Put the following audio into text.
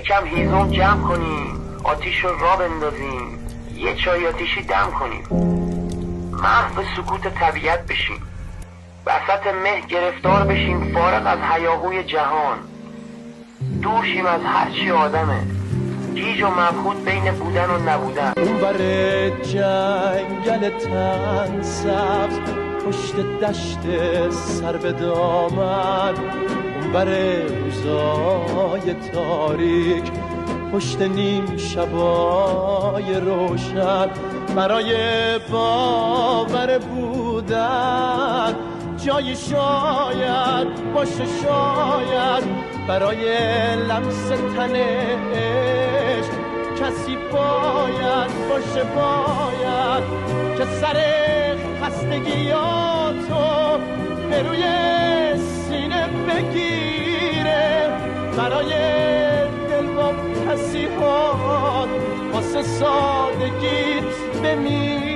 کم هیزم جمع کنیم، آتیش رو را بندازیم، یه چای آتیشی دم کنیم، محو سکوت طبیعت بشیم، وسط مه گرفتار بشیم، فارغ از هیاهوی جهان، دوشیم از هرچی آدمه، گیج و مبهوت بین بودن و نبودن. اون بر جنگل تن سبز پشت دشت سر به دامن، اون بر روزای تاریک پشت نیم شبای روشن، برای باور بودن جای شاید باشه، شاید برای لمس تن عشق کسی باید باشه، باید که سر خستگیاتو به روی سینه بگیره، برای دل با پسیحات واسه سادگیت بمیره.